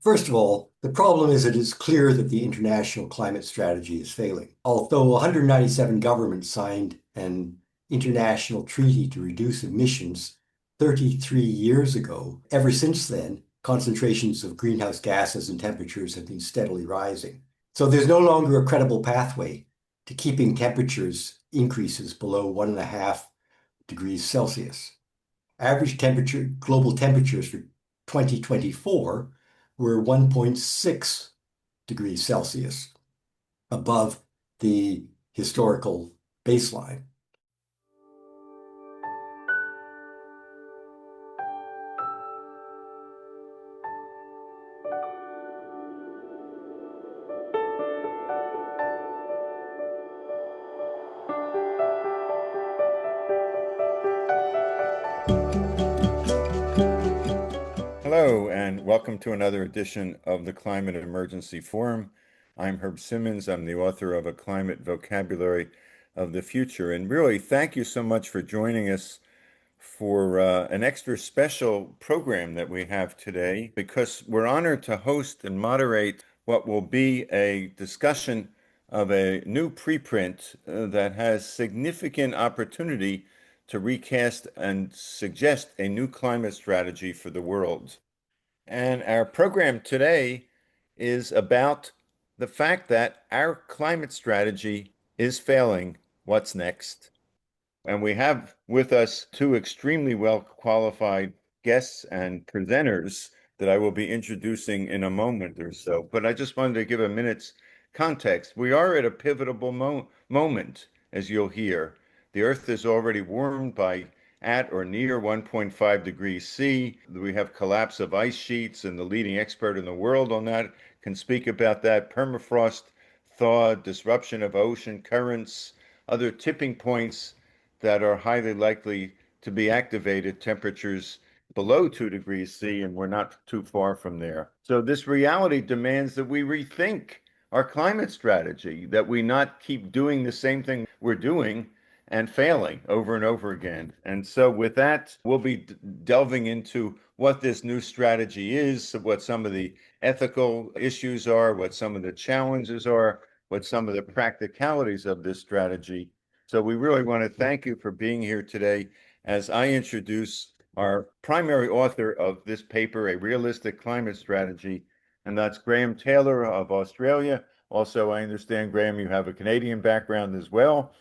First of all, the problem is it is clear that the international climate strategy is failing. Although 197 governments signed an international treaty to reduce emissions 33 years ago, ever since then, concentrations of greenhouse gases and temperatures have been steadily rising. So there's no longer a credible pathway to keeping temperatures increases below 1.5 degrees Celsius. Average global temperatures for 2024 were 1.6 degrees Celsius above the historical baseline. Hello, and welcome to another edition of the Climate Emergency Forum. I'm Herb Simmens. I'm the author of A Climate Vocabulary of the Future. And really, thank you so much for joining us for an extra special program that we have today, because we're honored to host and moderate what will be a discussion of a new preprint that has significant opportunity to recast and suggest a new climate strategy for the world. And our program today is about the fact that our climate strategy is failing. What's next? And we have with us two extremely well qualified guests and presenters that I will be introducing in a moment or so. But I just wanted to give a minute's context. We are at a pivotal moment, as you'll hear. The Earth is already warmed by at or near 1.5 degrees C. We have collapse of ice sheets, and the leading expert in the world on that can speak about that. Permafrost thaw, disruption of ocean currents, other tipping points that are highly likely to be activated, temperatures below 2 degrees C, and we're not too far from there. So this reality demands that we rethink our climate strategy, that we not keep doing the same thing we're doing and failing over and over again. And so with that, we'll be delving into what this new strategy is, what some of the ethical issues are, what some of the challenges are, what some of the practicalities of this strategy. So we really want to thank you for being here today as I introduce our primary author of this paper, A Realistic Climate Strategy, and that's Graeme Taylor of Australia. Also, I understand, Graeme, you have a Canadian background as well.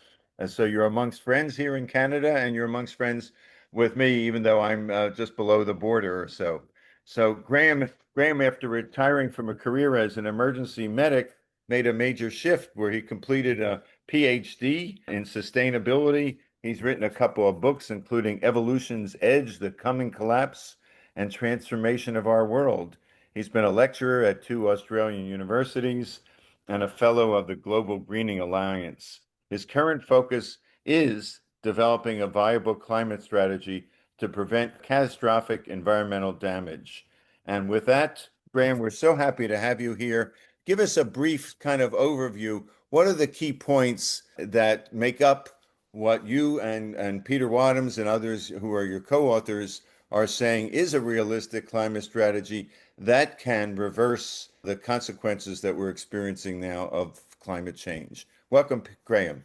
And so you're amongst friends here in Canada, and you're amongst friends with me, even though I'm just below the border or so. So Graeme, after retiring from a career as an emergency medic, made a major shift where he completed a PhD in sustainability. He's written a couple of books, including Evolution's Edge, The Coming Collapse and Transformation of Our World. He's been a lecturer at 2 Australian universities and a fellow of the Global Greening Alliance. His current focus is developing a viable climate strategy to prevent catastrophic environmental damage. And with that, Graeme, we're so happy to have you here. Give us a brief kind of overview. What are the key points that make up what you and Peter Wadhams and others who are your co-authors are saying is a realistic climate strategy that can reverse the consequences that we're experiencing now of climate change? Welcome, Graeme.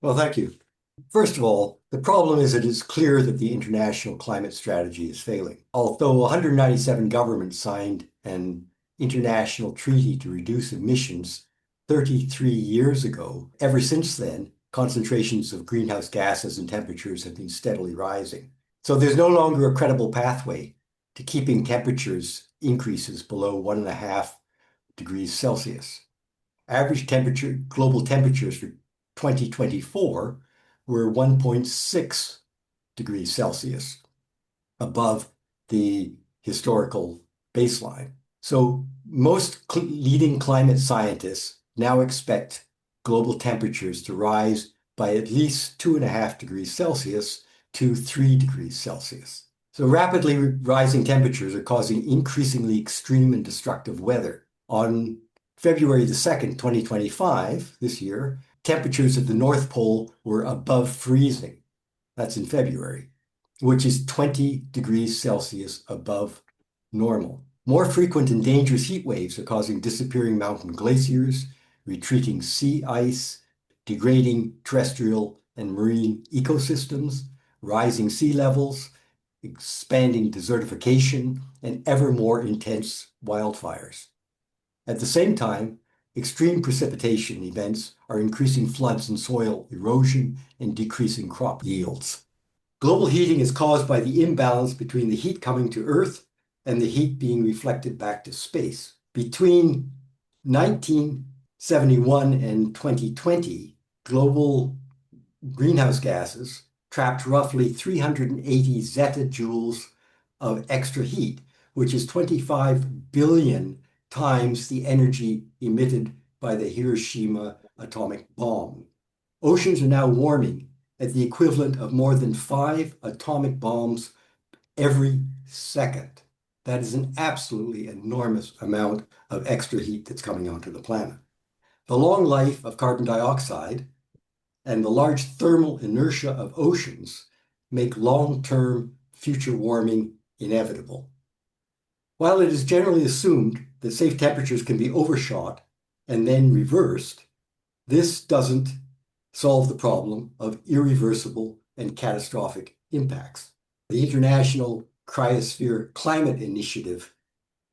Well, thank you. First of all, the problem is it is clear that the international climate strategy is failing. Although 197 governments signed an international treaty to reduce emissions 33 years ago, ever since then, concentrations of greenhouse gases and temperatures have been steadily rising. So there's no longer a credible pathway to keeping temperatures increases below 1.5 degrees Celsius. Average global temperatures for 2024 were 1.6 degrees Celsius above the historical baseline. So most leading climate scientists now expect global temperatures to rise by at least 2.5 degrees Celsius to 3 degrees Celsius. So rapidly rising temperatures are causing increasingly extreme and destructive weather. On February the 2nd, 2025, this year, temperatures at the North Pole were above freezing. That's in February, which is 20 degrees Celsius above normal. More frequent and dangerous heat waves are causing disappearing mountain glaciers, retreating sea ice, degrading terrestrial and marine ecosystems, rising sea levels, expanding desertification, and ever more intense wildfires. At the same time, extreme precipitation events are increasing floods and soil erosion and decreasing crop yields. Global heating is caused by the imbalance between the heat coming to Earth and the heat being reflected back to space. Between 1971 and 2020, global greenhouse gases trapped roughly 380 zettajoules of extra heat, which is 25 billion times the energy emitted by the Hiroshima atomic bomb. Oceans are now warming at the equivalent of more than 5 atomic bombs every second. That is an absolutely enormous amount of extra heat that's coming onto the planet. The long life of carbon dioxide and the large thermal inertia of oceans make long-term future warming inevitable. While it is generally assumed that safe temperatures can be overshot and then reversed, this doesn't solve the problem of irreversible and catastrophic impacts. The International Cryosphere Climate Initiative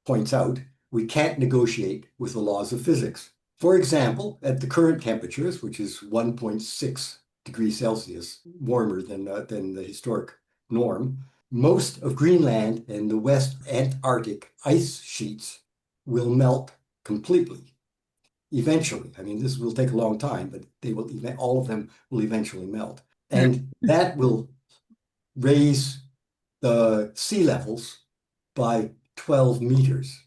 points out we can't negotiate with the laws of physics. For example, at the current temperatures, which is 1.6 degrees Celsius warmer than the historic norm, most of Greenland and the West Antarctic ice sheets will melt completely. Eventually, I mean, this will take a long time, but all of them will eventually melt. And that will raise the sea levels by 12 meters.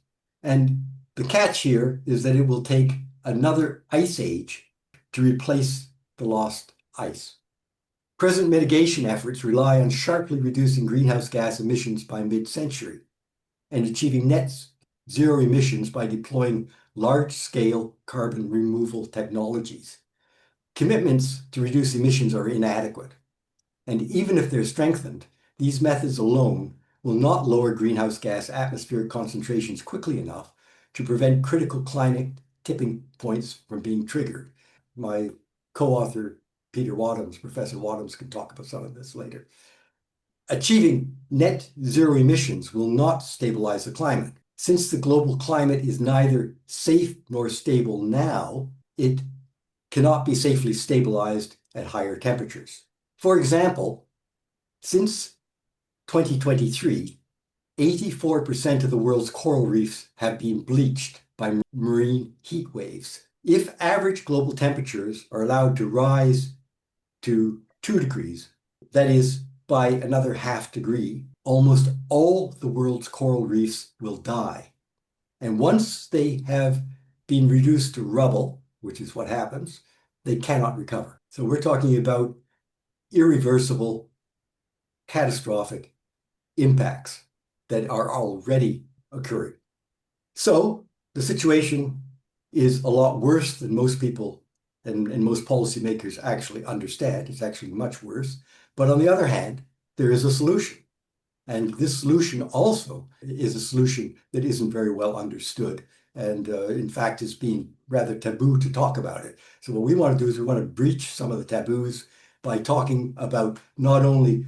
And the catch here is that it will take another ice age to replace the lost ice. Present mitigation efforts rely on sharply reducing greenhouse gas emissions by mid-century and achieving net zero emissions by deploying large-scale carbon removal technologies. Commitments to reduce emissions are inadequate, and even if they're strengthened, these methods alone will not lower greenhouse gas atmospheric concentrations quickly enough to prevent critical climate tipping points from being triggered. My co-author, Professor Wadhams, can talk about some of this later. Achieving net zero emissions will not stabilize the climate. Since the global climate is neither safe nor stable now, it cannot be safely stabilized at higher temperatures. For example, since 2023, 84% of the world's coral reefs have been bleached by marine heat waves. If average global temperatures are allowed to rise to 2 degrees, that is, by another half degree, almost all the world's coral reefs will die. And once they have been reduced to rubble, which is what happens, they cannot recover. So we're talking about irreversible, catastrophic impacts that are already occurring. So the situation is a lot worse than most people and most policymakers actually understand. It's actually much worse. But on the other hand, there is a solution. And this solution also is a solution that isn't very well understood. And in fact, it's been rather taboo to talk about it. So what we want to do is we want to breach some of the taboos by talking about not only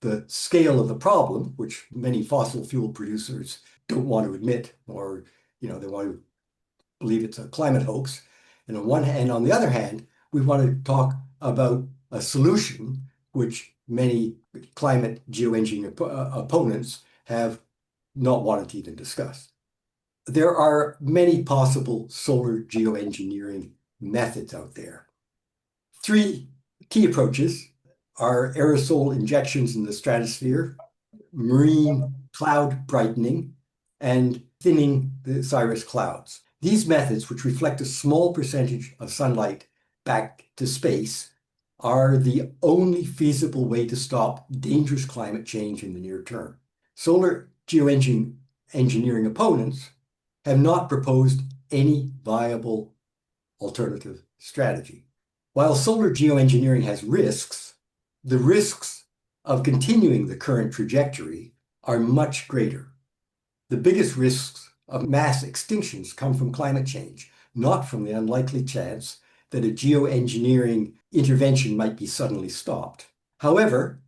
the scale of the problem, which many fossil fuel producers don't want to admit, or they want to believe it's a climate hoax. And on the other hand, we want to talk about a solution which many climate geoengineering opponents have not wanted to even discuss. There are many possible solar geoengineering methods out there. 3 key approaches are aerosol injections in the stratosphere, marine cloud brightening, and thinning the cirrus clouds. These methods, which reflect a small percentage of sunlight back to space, are the only feasible way to stop dangerous climate change in the near term. Solar geoengineering opponents have not proposed any viable alternative strategy. While solar geoengineering has risks, the risks of continuing the current trajectory are much greater. The biggest risks of mass extinctions come from climate change, not from the unlikely chance that a geoengineering intervention might be suddenly stopped. However,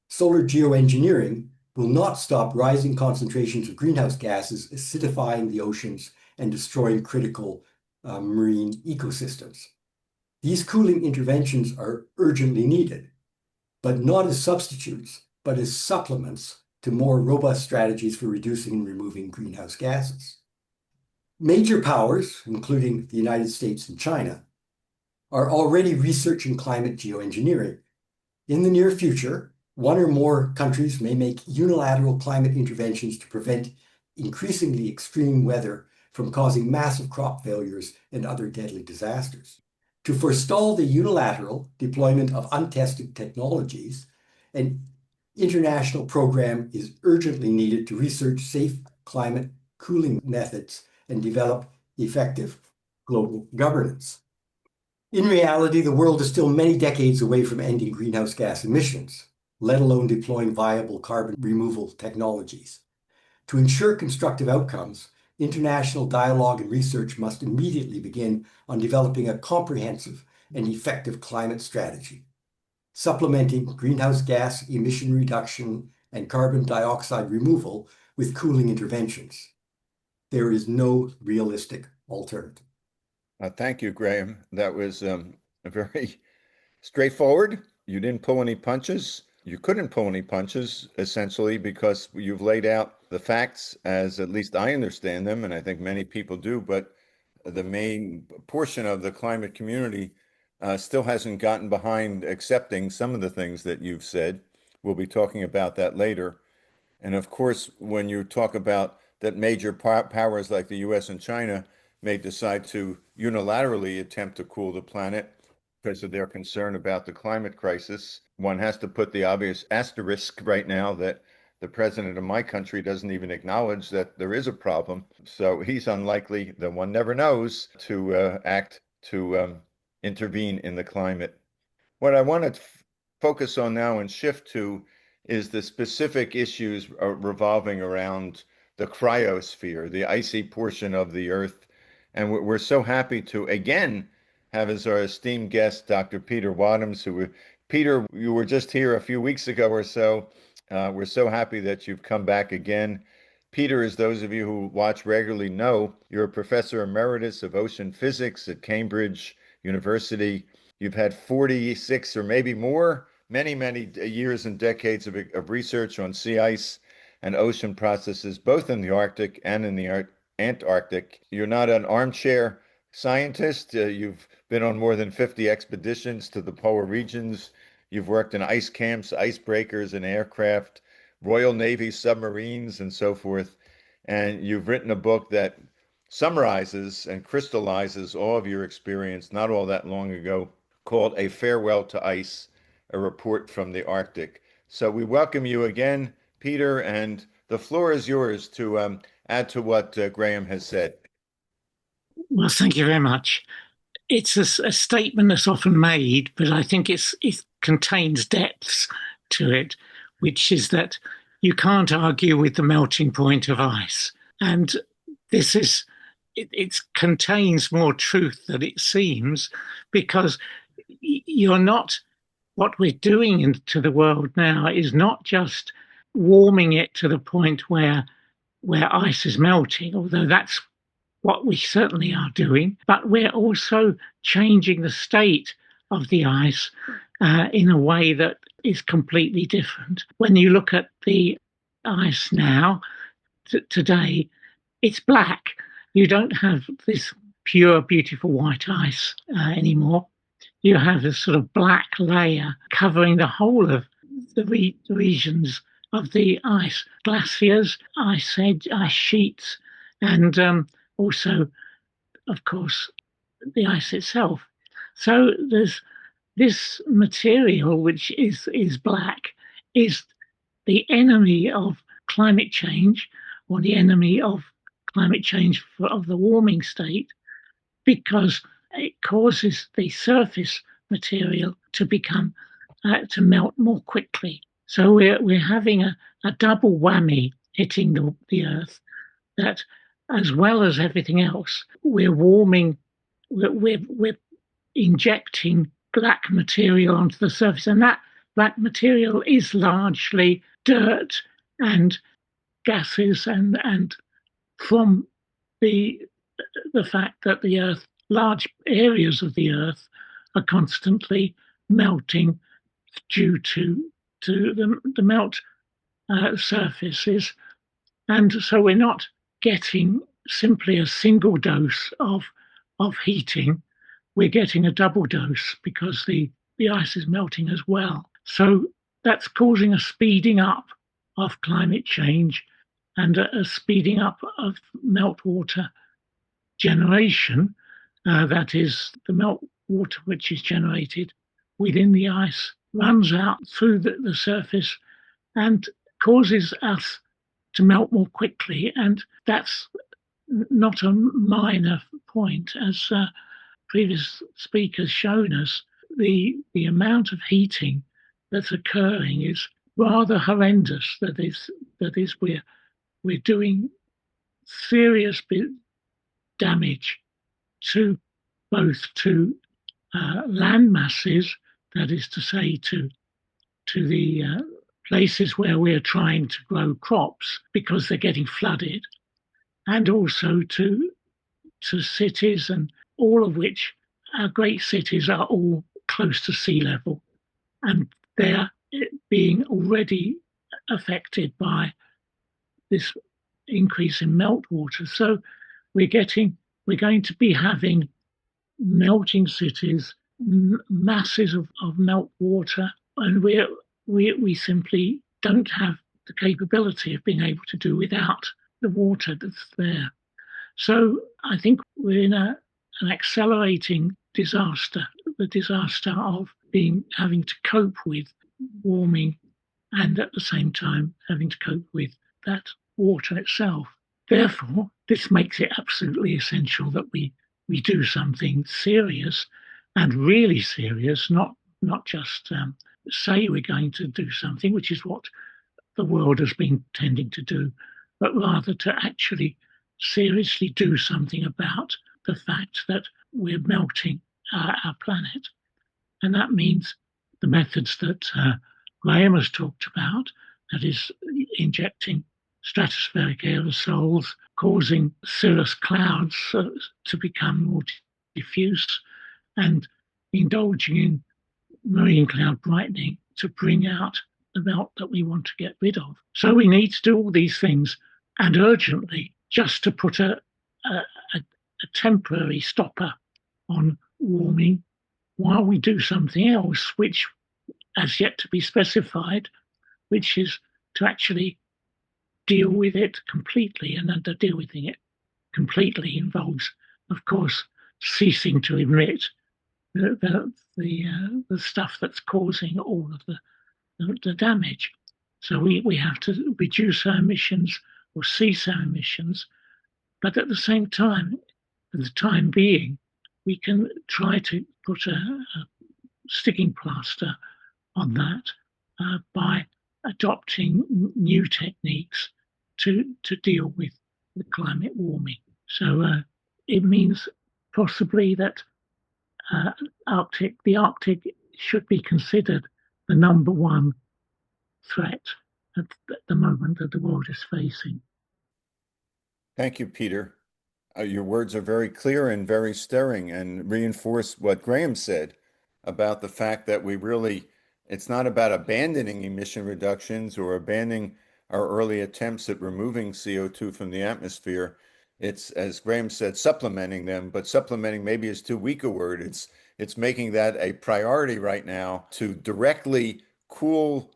solar geoengineering will not stop rising concentrations of greenhouse gases acidifying the oceans and destroying critical marine ecosystems. These cooling interventions are urgently needed, but not as substitutes, but as supplements to more robust strategies for reducing and removing greenhouse gases. Major powers, including the United States and China, are already researching climate geoengineering. In the near future, one or more countries may make unilateral climate interventions to prevent increasingly extreme weather from causing massive crop failures and other deadly disasters. To forestall the unilateral deployment of untested technologies, an international program is urgently needed to research safe climate cooling methods and develop effective global governance. In reality, the world is still many decades away from ending greenhouse gas emissions, let alone deploying viable carbon removal technologies. To ensure constructive outcomes, international dialogue and research must immediately begin on developing a comprehensive and effective climate strategy, supplementing greenhouse gas emission reduction and carbon dioxide removal with cooling interventions. There is no realistic alternative. Thank you, Graeme. That was very straightforward. You didn't pull any punches. You couldn't pull any punches, essentially, because you've laid out the facts as at least I understand them, and I think many people do. But the main portion of the climate community still hasn't gotten behind accepting some of the things that you've said. We'll be talking about that later. And of course, when you talk about that major powers like the US and China may decide to unilaterally attempt to cool the planet because of their concern about the climate crisis, one has to put the obvious asterisk right now that the president of my country doesn't even acknowledge that there is a problem. So he's unlikely, though one never knows, to act to intervene in the climate. What I want to focus on now and shift to is the specific issues revolving around the cryosphere, the icy portion of the Earth. And we're so happy to again have as our esteemed guest Dr. Peter Wadhams, Peter, you were just here a few weeks ago or so. We're so happy that you've come back again. Peter, as those of you who watch regularly know, you're a professor emeritus of ocean physics at Cambridge University. You've had 46 or maybe more, many years and decades of research on sea ice and ocean processes, both in the Arctic and in the Antarctic. You're not an armchair scientist. You've been on more than 50 expeditions to the polar regions. You've worked in ice camps, icebreakers, and aircraft, Royal Navy submarines, and so forth. And you've written a book that summarizes and crystallizes all of your experience not all that long ago, called A Farewell to Ice, a report from the Arctic. So we welcome you again, Peter, and the floor is yours to add to what Graeme has said. Well, thank you very much. It's a statement that's often made, but I think it contains depths to it, which is that you can't argue with the melting point of ice. And this is, it contains more truth than it seems, because you're not, what we're doing into the world now is not just warming it to the point where ice is melting, although that's what we certainly are doing, but we're also changing the state of the ice in a way that is completely different. When you look at the ice now, today, it's black. You don't have this pure, beautiful white ice anymore. You have this sort of black layer covering the whole of the regions of the ice, glaciers, ice edge, ice sheets, and also, of course, the ice itself. So there's this material, which is black, is the enemy of climate change, or the enemy of climate change of the warming state, because it causes the surface material to become to melt more quickly. So we're having a double whammy hitting the Earth. that as well as everything else, we're warming, we're injecting black material onto the surface, and that black material is largely dirt and gases, and from the fact that the Earth, large areas of the Earth, are constantly melting due to the melt surfaces, and so we're not getting simply a single dose of heating. We're getting a double dose because the ice is melting as well. So that's causing a speeding up of climate change and a speeding up of meltwater generation. That is, the meltwater which is generated within the ice runs out through the surface and causes us to melt more quickly. And that's not a minor point, as previous speakers shown us. The amount of heating that's occurring is rather horrendous. That is, we're doing serious damage to both to land masses, that is to say, to the places where we're trying to grow crops because they're getting flooded, and also to cities, and all of which, our great cities are all close to sea level, and they're being already affected by this increase in meltwater. So we're going to be having melting cities, masses of meltwater, and we simply don't have the capability of being able to do without the water that's there. So I think we're in an accelerating disaster, the disaster of having to cope with warming and at the same time having to cope with that water itself. Therefore, this makes it absolutely essential that we do something serious and really serious, not just say we're going to do something, which is what the world has been tending to do, but rather to actually seriously do something about the fact that we're melting our planet. And that means the methods that Graeme has talked about, that is, injecting stratospheric aerosols, causing cirrus clouds to become more diffuse, and indulging in marine cloud brightening to bring out the melt that we want to get rid of. So we need to do all these things, and urgently, just to put a temporary stopper on warming while we do something else, which has yet to be specified, which is to actually deal with it completely. And then to deal with it completely involves, of course, ceasing to emit the stuff that's causing all of the damage. So we have to reduce our emissions or cease our emissions, but at the same time, for the time being, we can try to put a sticking plaster on that by adopting new techniques to deal with the climate warming. So it means possibly that the Arctic should be considered the number one threat at the moment that the world is facing. Thank you, Peter. Your words are very clear and very stirring and reinforce what Graeme said about the fact that it's not about abandoning emission reductions or abandoning our early attempts at removing CO2 from the atmosphere. It's, as Graeme said, supplementing them, but supplementing maybe is too weak a word. It's making that a priority right now to directly cool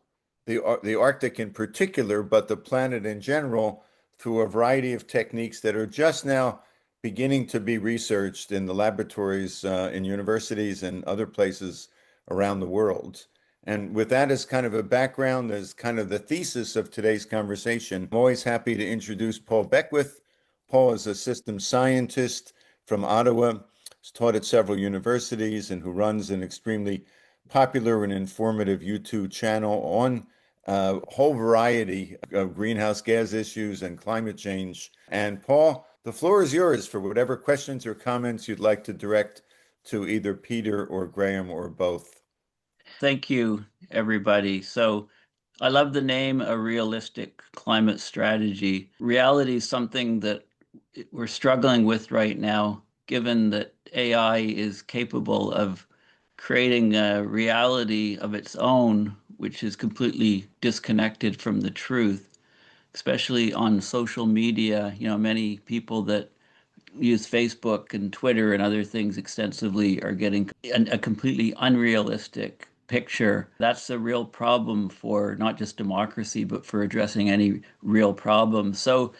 the Arctic in particular, but the planet in general, through a variety of techniques that are just now beginning to be researched in the laboratories in universities and other places around the world. And with that as kind of a background, as kind of the thesis of today's conversation, I'm always happy to introduce Paul Beckwith. Paul is a systems scientist from Ottawa, has taught at several universities, and who runs an extremely popular and informative YouTube channel on a whole variety of greenhouse gas issues and climate change. And Paul, the floor is yours for whatever questions or comments you'd like to direct to either Peter or Graeme or both. Thank you, everybody. So I love the name A Realistic Climate Strategy. Reality is something that we're struggling with right now, given that AI is capable of creating a reality of its own, which is completely disconnected from the truth, especially on social media. Many people that use Facebook and Twitter and other things extensively are getting a completely unrealistic picture. That's a real problem for not just democracy, but for addressing any real problem. So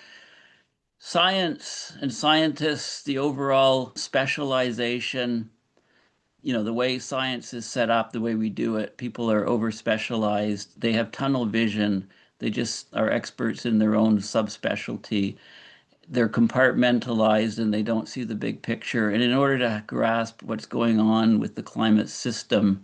science and scientists, the overall specialization, the way science is set up, the way we do it, people are over specialized. They have tunnel vision. They just are experts in their own subspecialty. They're compartmentalized and they don't see the big picture. And in order to grasp what's going on with the climate system,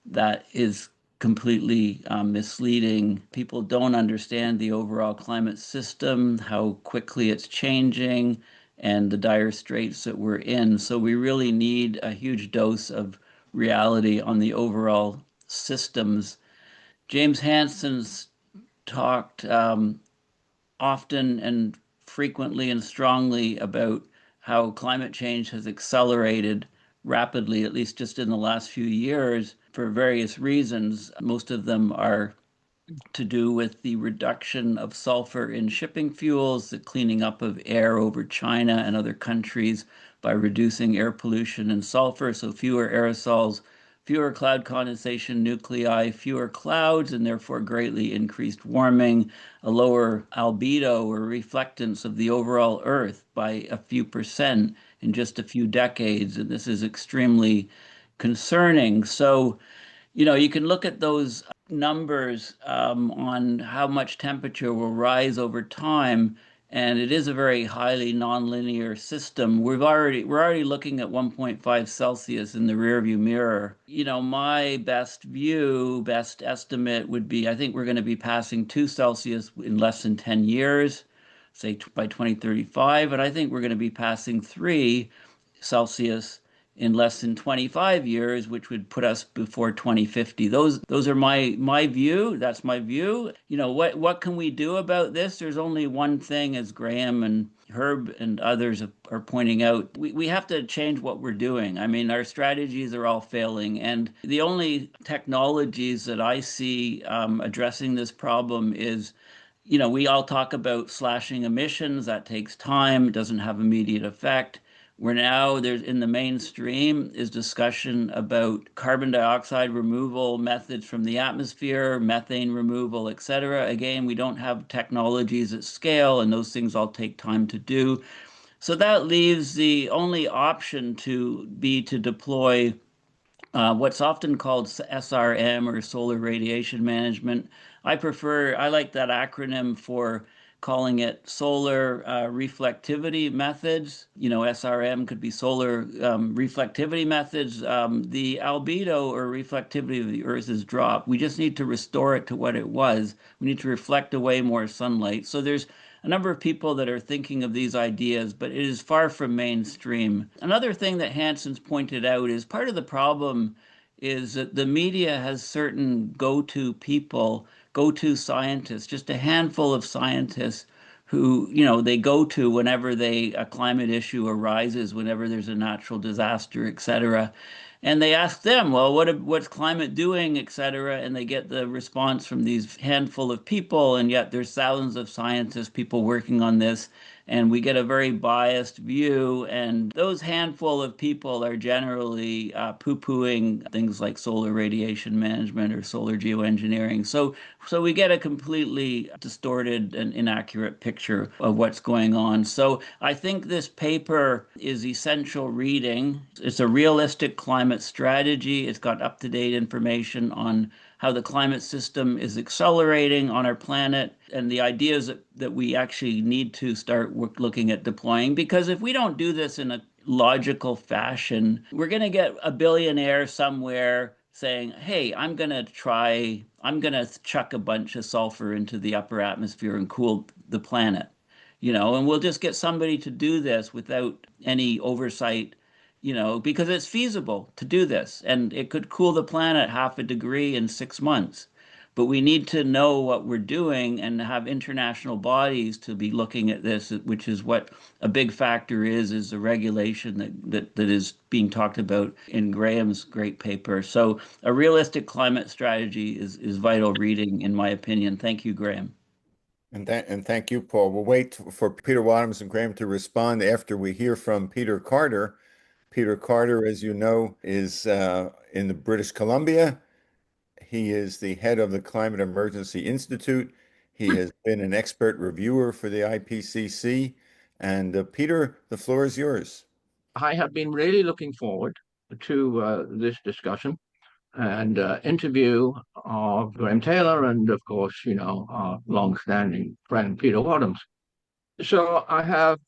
that is completely misleading. People don't understand the overall climate system, how quickly it's changing, and the dire straits that we're in. So we really need a huge dose of reality on the overall systems. James Hansen's talked often and frequently and strongly about how climate change has accelerated rapidly, at least just in the last few years, for various reasons. Most of them are to do with the reduction of sulfur in shipping fuels, the cleaning up of air over China and other countries by reducing air pollution and sulfur, so fewer aerosols, fewer cloud condensation nuclei, fewer clouds, and therefore greatly increased warming, a lower albedo or reflectance of the overall Earth by a few percent in just a few decades. And this is extremely concerning. So, you can look at those numbers on how much temperature will rise over time, and it is a very highly nonlinear system. We're already looking at 1.5 Celsius in the rearview mirror. My best estimate would be I think we're going to be passing 2 Celsius in less than 10 years, say by 2035, and I think we're going to be passing 3 Celsius in less than 25 years, which would put us before 2050. Those are my view. That's my view. What can we do about this? There's only one thing, as Graeme and Herb and others are pointing out. We have to change what we're doing. I mean, our strategies are all failing, and the only technologies that I see addressing this problem is we all talk about slashing emissions. That takes time, doesn't have immediate effect. There's in the mainstream is discussion about carbon dioxide removal methods from the atmosphere, methane removal, etc. Again, we don't have technologies at scale, and those things all take time to do. So that leaves the only option to deploy what's often called SRM or solar radiation management. I like that acronym for calling it solar reflectivity methods. SRM could be solar reflectivity methods. The albedo or reflectivity of the Earth is dropped. We just need to restore it to what it was. We need to reflect away more sunlight. So there's a number of people that are thinking of these ideas, but it is far from mainstream. Another thing that Hansen's pointed out is part of the problem is that the media has certain go-to people, go-to scientists, just a handful of scientists who, they go to whenever a climate issue arises, whenever there's a natural disaster, etc. And they ask them, well, what's climate doing, etc. And they get the response from these handful of people, and yet there's thousands of scientists, people working on this, and we get a very biased view. And those handful of people are generally poo-pooing things like solar radiation management or solar geoengineering. So we get a completely distorted and inaccurate picture of what's going on. So I think this paper is essential reading. It's a realistic climate strategy. It's got up-to-date information on how the climate system is accelerating on our planet and the ideas that we actually need to start looking at deploying. Because if we don't do this in a logical fashion, we're going to get a billionaire somewhere saying, hey, I'm going to try I'm going to chuck a bunch of sulfur into the upper atmosphere and cool the planet, and we'll just get somebody to do this without any oversight, because it's feasible to do this and it could cool the planet half a degree in 6 months. But we need to know what we're doing and have international bodies to be looking at this, which is what a big factor is the regulation that is being talked about in Graeme's great paper. So a realistic climate strategy is vital reading, in my opinion. Thank you, Graeme. And thank you, Paul. We'll wait for Peter Wadhams and Graeme to respond after we hear from Peter Carter. Peter Carter, as you know, is in the British Columbia. He is the head of the Climate Emergency Institute. He has been an expert reviewer for the IPCC. And Peter, the floor is yours. I have been really looking forward to this discussion and interview of Graeme Taylor and, of course, our long-standing friend Peter Wadhams. So I have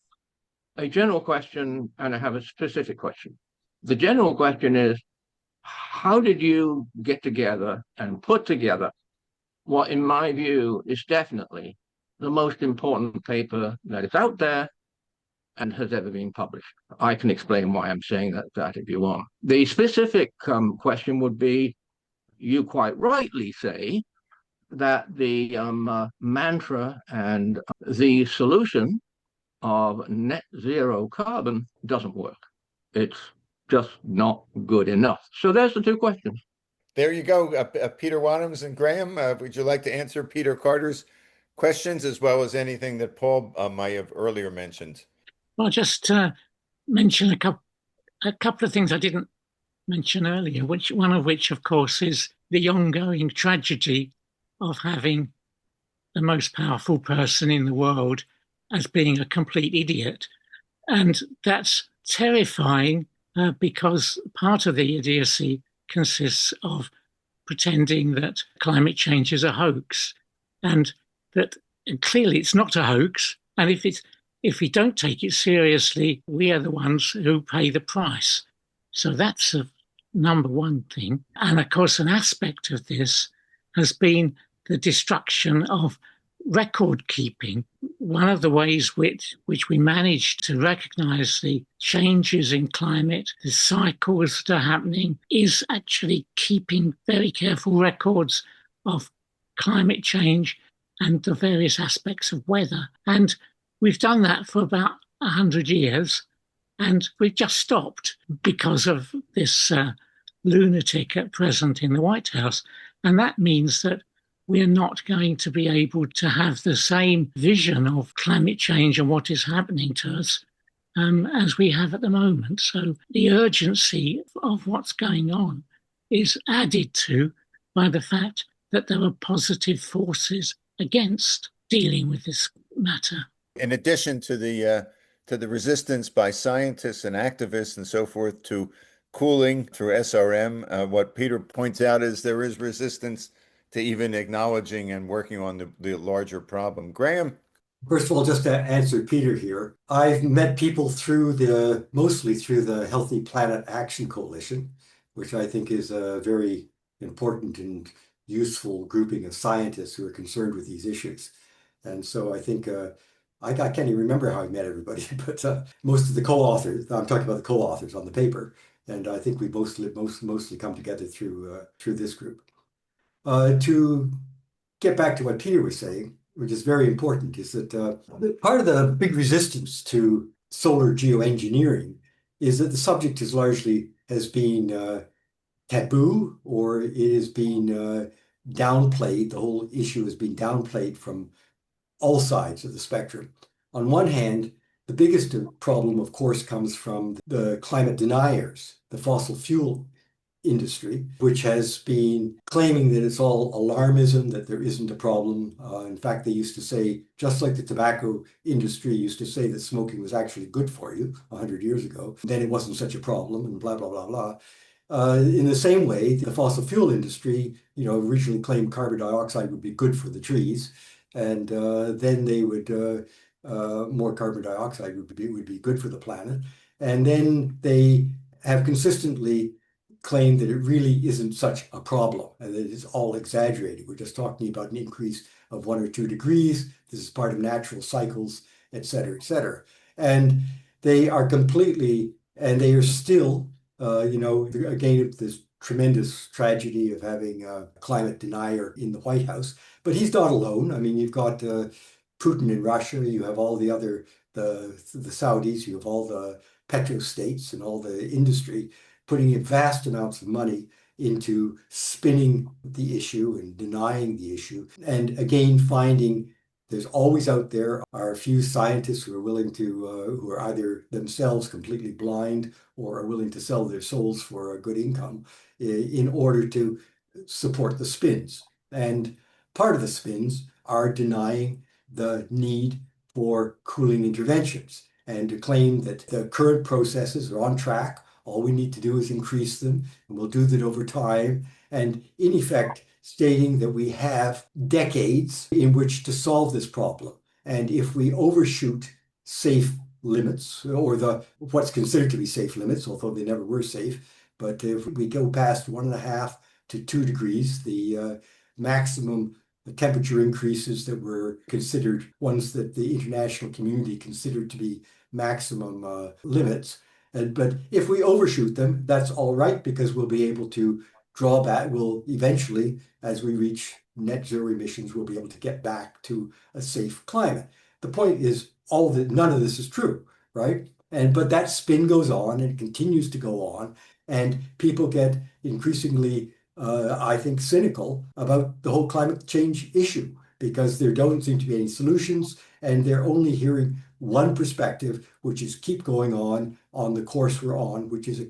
a general question and I have a specific question. The general question is, how did you get together and put together what, in my view, is definitely the most important paper that is out there and has ever been published? I can explain why I'm saying that if you want. The specific question would be, you quite rightly say that the mantra and the solution of net zero carbon doesn't work. It's just not good enough. So there's the two questions. There you go, Peter Wadhams and Graeme. Would you like to answer Peter Carter's questions as well as anything that Paul might have earlier mentioned? I'll just mention a couple of things I didn't mention earlier, one of which, of course, is the ongoing tragedy of having the most powerful person in the world as being a complete idiot. And that's terrifying because part of the idiocy consists of pretending that climate change is a hoax, and that clearly it's not a hoax. And if we don't take it seriously, we are the ones who pay the price. So that's a number one thing. And of course, an aspect of this has been the destruction of record keeping. One of the ways which we managed to recognize the changes in climate, the cycles that are happening, is actually keeping very careful records of climate change and the various aspects of weather. And we've done that for about 100 years, and we've just stopped because of this lunatic at present in the White House. And that means that we're not going to be able to have the same vision of climate change and what is happening to us as we have at the moment. So the urgency of what's going on is added to by the fact that there are positive forces against dealing with this matter. In addition to the resistance by scientists and activists and so forth to cooling through SRM, what Peter points out is there is resistance to even acknowledging and working on the larger problem. Graeme? First of all, just to answer Peter here, I've met people mostly through the Healthy Planet Action Coalition, which I think is a very important and useful grouping of scientists who are concerned with these issues. And so I think I can't even remember how I met everybody, but most of the co-authors, I'm talking about the co-authors on the paper, and I think we mostly come together through this group. To get back to what Peter was saying, which is very important, is that part of the big resistance to solar geoengineering is that the subject has been taboo, or it is being downplayed. The whole issue has been downplayed from all sides of the spectrum. On one hand, the biggest problem, of course, comes from the climate deniers, the fossil fuel industry, which has been claiming that it's all alarmism, that there isn't a problem. In fact, they used to say, just like the tobacco industry used to say that smoking was actually good for you 100 years ago, then it wasn't such a problem, and blah, blah, blah, blah. In the same way, the fossil fuel industry, originally claimed carbon dioxide would be good for the trees, and then they would more carbon dioxide would be good for the planet, and then they have consistently claim that it really isn't such a problem and that it's all exaggerated. We're just talking about an increase of 1 or 2 degrees. This is part of natural cycles, et cetera, et cetera. And they are completely, and they are still, again, this tremendous tragedy of having a climate denier in the White House. But he's not alone. I mean, you've got Putin in Russia, you have all the other, the Saudis, you have all the petrostates and all the industry putting in vast amounts of money into spinning the issue and denying the issue. And again, finding there's always out there are a few scientists who are willing to, who are either themselves completely blind or are willing to sell their souls for a good income in order to support the spins. And part of the spins are denying the need for cooling interventions and to claim that the current processes are on track. All we need to do is increase them, and we'll do that over time. And in effect, stating that we have decades in which to solve this problem. And if we overshoot safe limits, or what's considered to be safe limits, although they never were safe, but if we go past 1.5 to 2 degrees, the maximum temperature increases that were considered ones that the international community considered to be maximum limits. But if we overshoot them, that's all right, because we'll be able to draw back. We'll eventually, as we reach net zero emissions, we'll be able to get back to a safe climate. The point is none of this is true, right? But that spin goes on and continues to go on, and people get increasingly, I think, cynical about the whole climate change issue because there don't seem to be any solutions, and they're only hearing one perspective, which is keep going on the course we're on, which is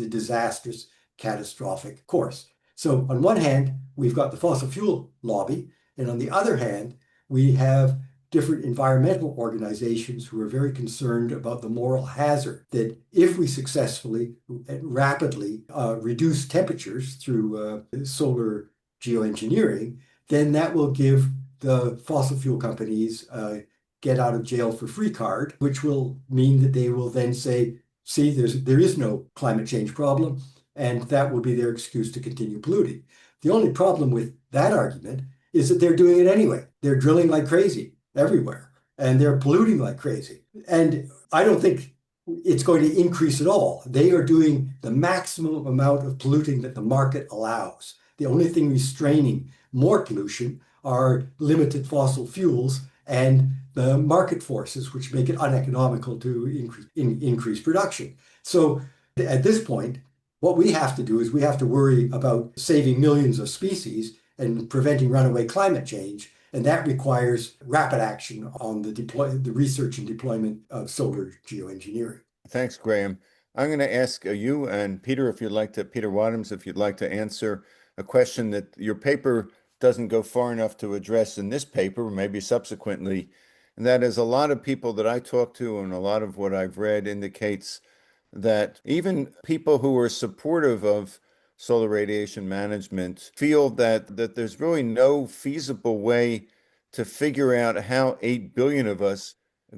a disastrous, catastrophic course. So on one hand, we've got the fossil fuel lobby, and on the other hand, we have different environmental organizations who are very concerned about the moral hazard that if we successfully and rapidly reduce temperatures through solar geoengineering, then that will give the fossil fuel companies get out of jail for free card, which will mean that they will then say, see, there is no climate change problem, and that will be their excuse to continue polluting. The only problem with that argument is that they're doing it anyway. They're drilling like crazy everywhere, and they're polluting like crazy. And I don't think it's going to increase at all. They are doing the maximum amount of polluting that the market allows. The only thing restraining more pollution are limited fossil fuels and the market forces, which make it uneconomical to increase production. So at this point, what we have to do is we have to worry about saving millions of species and preventing runaway climate change. And that requires rapid action on the research and deployment of solar geoengineering. Thanks, Graeme. I'm going to ask you and Peter, Peter Wadhams, if you'd like to answer a question that your paper doesn't go far enough to address in this paper, maybe subsequently. And that is, a lot of people that I talk to and a lot of what I've read indicates that even people who are supportive of solar radiation management feel that there's really no feasible way to figure out how 8 billion of us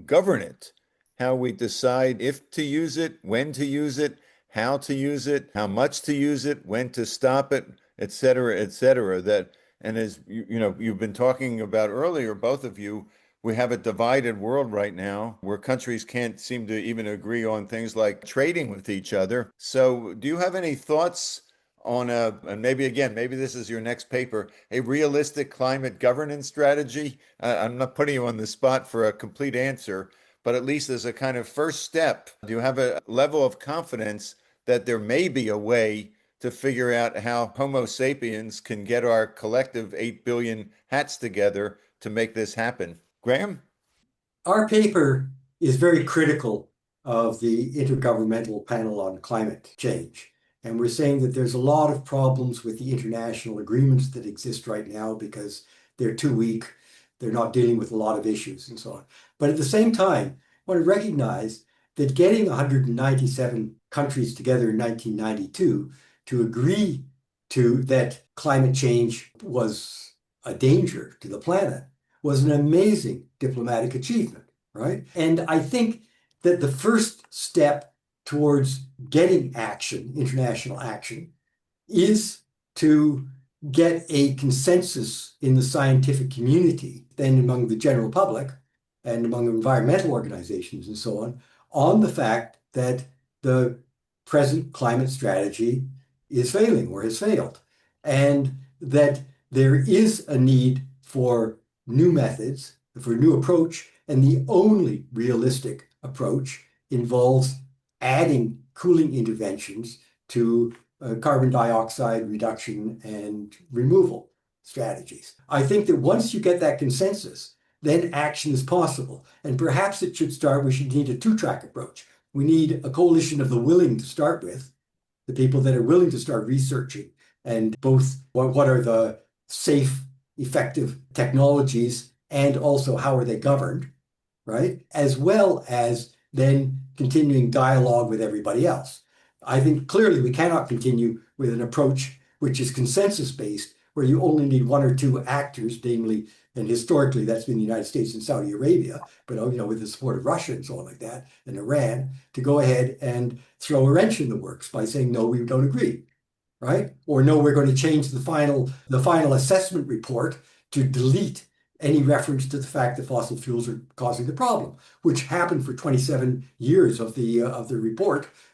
govern it, how we decide if to use it, when to use it, how to use it, how much to use it, when to stop it, et cetera, et cetera. And as you've been talking about earlier, both of you, we have a divided world right now where countries can't seem to even agree on things like trading with each other. So do you have any thoughts on and maybe this is your next paper, a realistic climate governance strategy? I'm not putting you on the spot for a complete answer, but at least as a kind of first step, do you have a level of confidence that there may be a way to figure out how Homo sapiens can get our collective 8 billion hats together to make this happen? Graeme? Our paper is very critical of the Intergovernmental Panel on Climate Change. And we're saying that there's a lot of problems with the international agreements that exist right now because they're too weak. They're not dealing with a lot of issues and so on. But at the same time, I want to recognize that getting 197 countries together in 1992 to agree to that climate change was a danger to the planet was an amazing diplomatic achievement, right? And I think that the first step towards getting action, international action, is to get a consensus in the scientific community, then among the general public and among environmental organizations and so on the fact that the present climate strategy is failing or has failed, and that there is a need for new methods, for a new approach, and the only realistic approach involves adding cooling interventions to carbon dioxide reduction and removal strategies. I think that once you get that consensus, then action is possible. And perhaps we should need a two-track approach. We need a coalition of the willing to start with, the people that are willing to start researching, and both what are the safe, effective technologies, and also how are they governed, right? As well as then continuing dialogue with everybody else. I think clearly we cannot continue with an approach which is consensus-based, where you only need one or two actors, namely, and historically that's been the United States and Saudi Arabia, but with the support of Russia and so on like that, and Iran, to go ahead and throw a wrench in the works by saying, no, we don't agree, right? Or no, we're going to change the final assessment report to delete any reference to the fact that fossil fuels are causing the problem, which happened for 27 years of the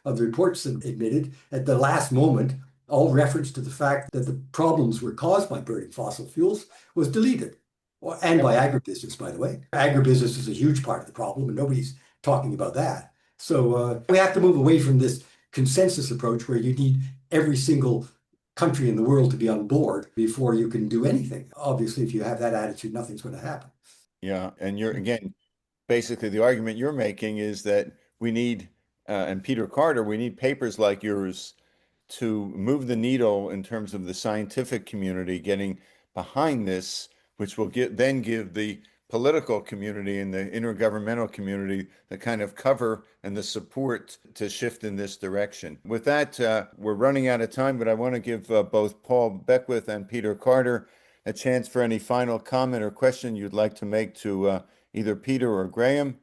reports admitted. At the last moment, all reference to the fact that the problems were caused by burning fossil fuels was deleted. And by agribusiness, by the way. Agribusiness is a huge part of the problem, and nobody's talking about that. So we have to move away from this consensus approach where you need every single country in the world to be on board before you can do anything. Obviously, if you have that attitude, nothing's going to happen. Yeah, and basically the argument you're making is that we need, and Peter Carter, we need papers like yours to move the needle in terms of the scientific community getting behind this, which will then give the political community and the intergovernmental community the kind of cover and the support to shift in this direction. With that, we're running out of time, but I want to give both Paul Beckwith and Peter Carter a chance for any final comment or question you'd like to make to either Peter or Graeme.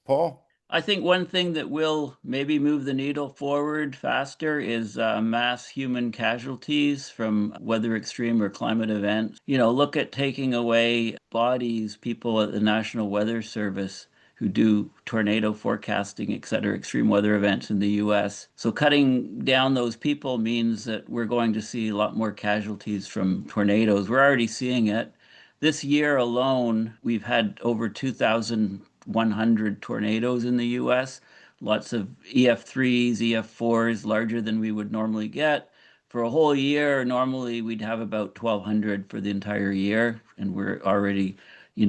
Paul? I think one thing that will maybe move the needle forward faster is mass human casualties from weather extreme or climate events. Look at taking away bodies, people at the National Weather Service who do tornado forecasting, et cetera, extreme weather events in the US. So cutting down those people means that we're going to see a lot more casualties from tornadoes. We're already seeing it. This year alone, we've had over 2,100 tornadoes in the US, lots of EF3s, EF4s, larger than we would normally get. For a whole year, normally we'd have about 1,200 for the entire year, and we're already,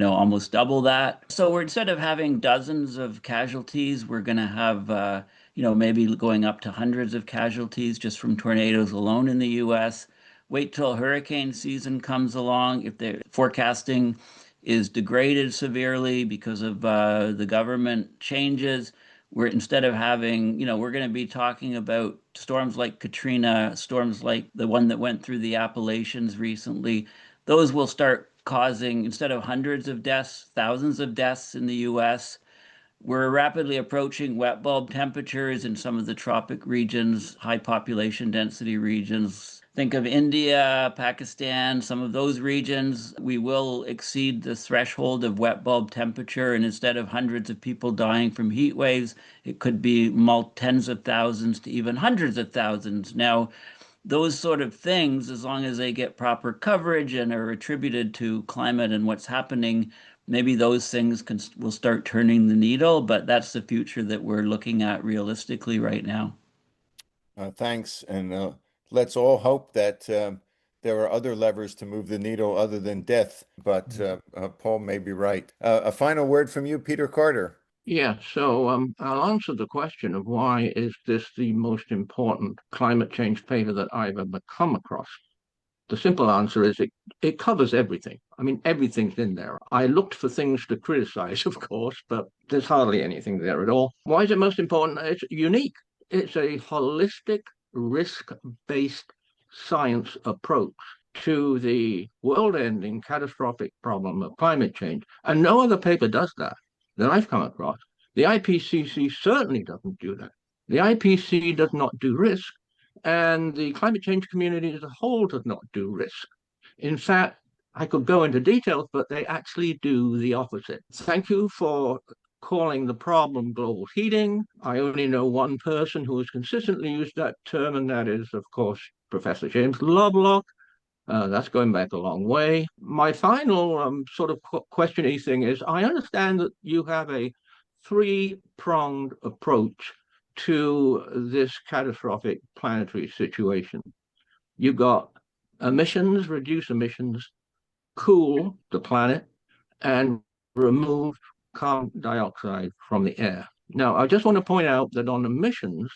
almost double that. So instead of having dozens of casualties, we're going to have, maybe going up to hundreds of casualties just from tornadoes alone in the US. Wait till hurricane season comes along. If the forecasting is degraded severely because of the government changes, instead of having, we're going to be talking about storms like Katrina, storms like the one that went through the Appalachians recently. Those will start causing, instead of hundreds of deaths, thousands of deaths in the US. We're rapidly approaching wet bulb temperatures in some of the tropic regions, high population density regions. Think of India, Pakistan, some of those regions. We will exceed the threshold of wet bulb temperature, and instead of hundreds of people dying from heat waves, it could be tens of thousands to even hundreds of thousands. Now, those sort of things, as long as they get proper coverage and are attributed to climate and what's happening, maybe those things will start turning the needle, but that's the future that we're looking at realistically right now. Thanks, and let's all hope that there are other levers to move the needle other than death, but Paul may be right. A final word from you, Peter Carter. Yeah, so I'll answer the question of why is this the most important climate change paper that I've ever come across. The simple answer is it covers everything. I mean, everything's in there. I looked for things to criticize, of course, but there's hardly anything there at all. Why is it most important? It's unique. It's a holistic, risk-based science approach to the world-ending catastrophic problem of climate change. And no other paper does that I've come across. The IPCC certainly doesn't do that. The IPCC does not do risk, And the climate change community as a whole does not do risk. In fact, I could go into details, but they actually do the opposite. Thank you for calling the problem global heating. I only know one person who has consistently used that term, and that is, of course, Professor James Lovelock. That's going back a long way. My final sort of question-y thing is, I understand that you have a three-pronged approach to this catastrophic planetary situation. You've got emissions, reduce emissions, cool the planet, and remove carbon dioxide from the air. Now, I just want to point out that on emissions,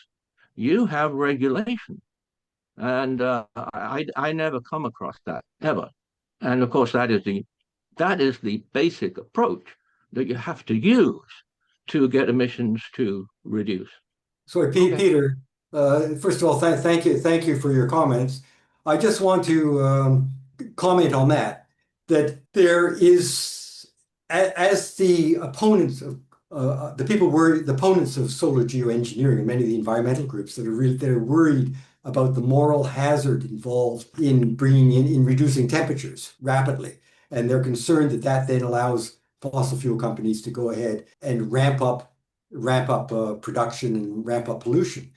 you have regulation. And I never come across that ever. And of course, that is the basic approach that you have to use to get emissions to reduce. Sorry, Okay. Peter. First of all, thank you for your comments. I just want to comment on that there is, as the opponents of the opponents of solar geoengineering and many of the environmental groups that are worried about the moral hazard involved in in reducing temperatures rapidly, and they're concerned that then allows fossil fuel companies to go ahead and ramp up production and ramp up pollution.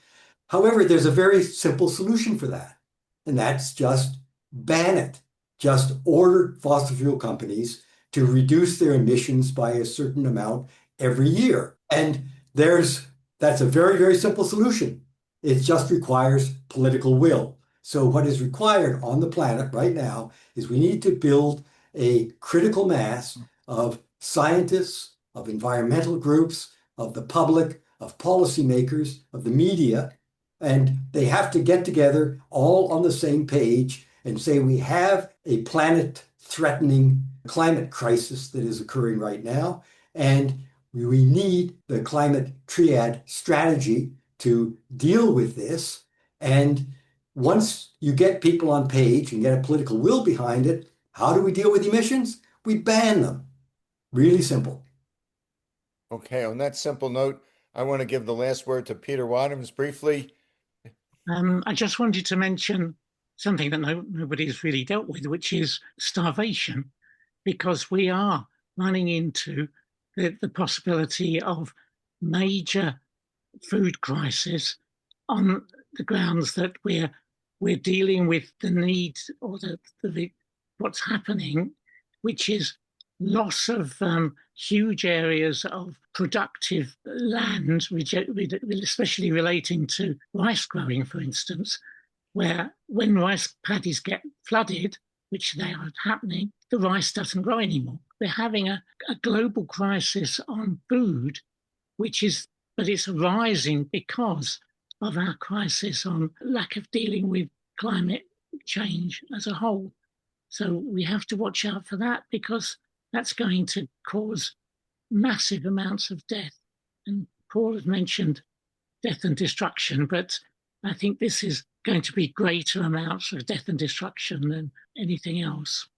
However, there's a very simple solution for that, and that's just ban it. Just order fossil fuel companies to reduce their emissions by a certain amount every year. And that's a very, very simple solution. It just requires political will. So what is required on the planet right now is we need to build a critical mass of scientists, of environmental groups, of the public, of policymakers, of the media, and they have to get together all on the same page and say we have a planet-threatening climate crisis that is occurring right now, and we need the climate triad strategy to deal with this. And once you get people on page and get a political will behind it, how do we deal with emissions? We ban them. Really simple. Okay, on that simple note, I want to give the last word to Peter Wadhams briefly. I just wanted to mention something that nobody's really dealt with, which is starvation, because we are running into the possibility of major food crisis on the grounds that we're dealing with the need or what's happening, which is loss of huge areas of productive land, especially relating to rice growing, for instance, where when rice paddies get flooded, which they are happening, the rice doesn't grow anymore. We're having a global crisis on food, but it's arising because of our crisis on lack of dealing with climate change as a whole. So we have to watch out for that, because that's going to cause massive amounts of death. And Paul has mentioned death and destruction, but I think this is going to be greater amounts of death and destruction than anything else.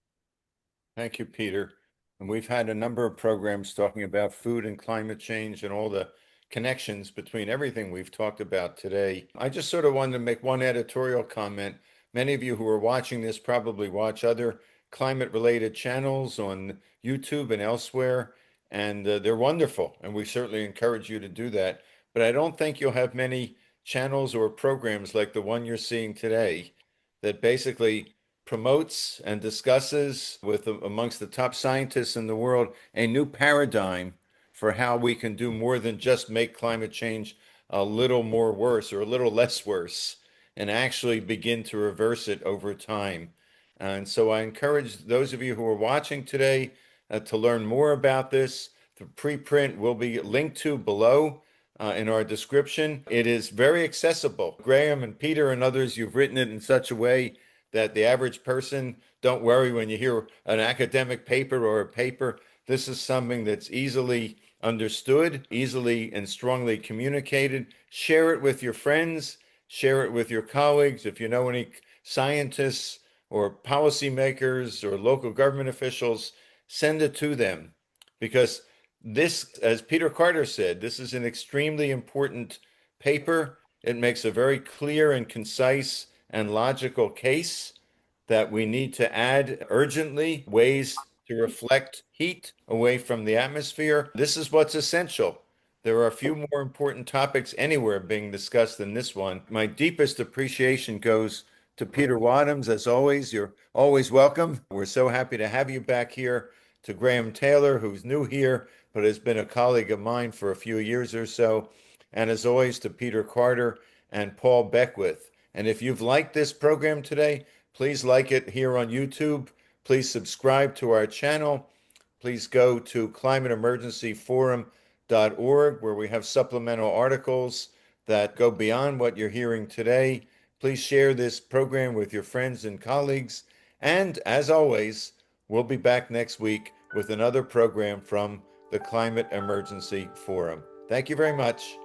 Thank you, Peter. And we've had a number of programs talking about food and climate change and all the connections between everything we've talked about today. I just sort of wanted to make one editorial comment. Many of you who are watching this probably watch other climate-related channels on YouTube and elsewhere, and they're wonderful, and we certainly encourage you to do that. But I don't think you'll have many channels or programs like the one you're seeing today that basically promotes and discusses with amongst the top scientists in the world a new paradigm for how we can do more than just make climate change a little more worse or a little less worse, and actually begin to reverse it over time. And so I encourage those of you who are watching today to learn more about this. The preprint will be linked to below in our description. It is very accessible. Graeme and Peter and others, you've written it in such a way that the average person don't worry when you hear an academic paper or a paper. This is something that's easily understood, easily and strongly communicated. Share it with your friends, share it with your colleagues. If you know any scientists or policymakers or local government officials, send it to them. Because this, as Peter Carter said, this is an extremely important paper. It makes a very clear and concise and logical case that we need to add urgently ways to reflect heat away from the atmosphere. This is what's essential. There are a few more important topics anywhere being discussed than this one. My deepest appreciation goes to Peter Wadhams. As always, you're always welcome. We're so happy to have you back here. To Graeme Taylor, who's new here, but has been a colleague of mine for a few years or so. And as always, to Peter Carter and Paul Beckwith. And if you've liked this program today, please like it here on YouTube. Please subscribe to our channel. Please go to climateemergencyforum.org, where we have supplemental articles that go beyond what you're hearing today. Please share this program with your friends and colleagues. And as always, we'll be back next week with another program from the Climate Emergency Forum. Thank you very much.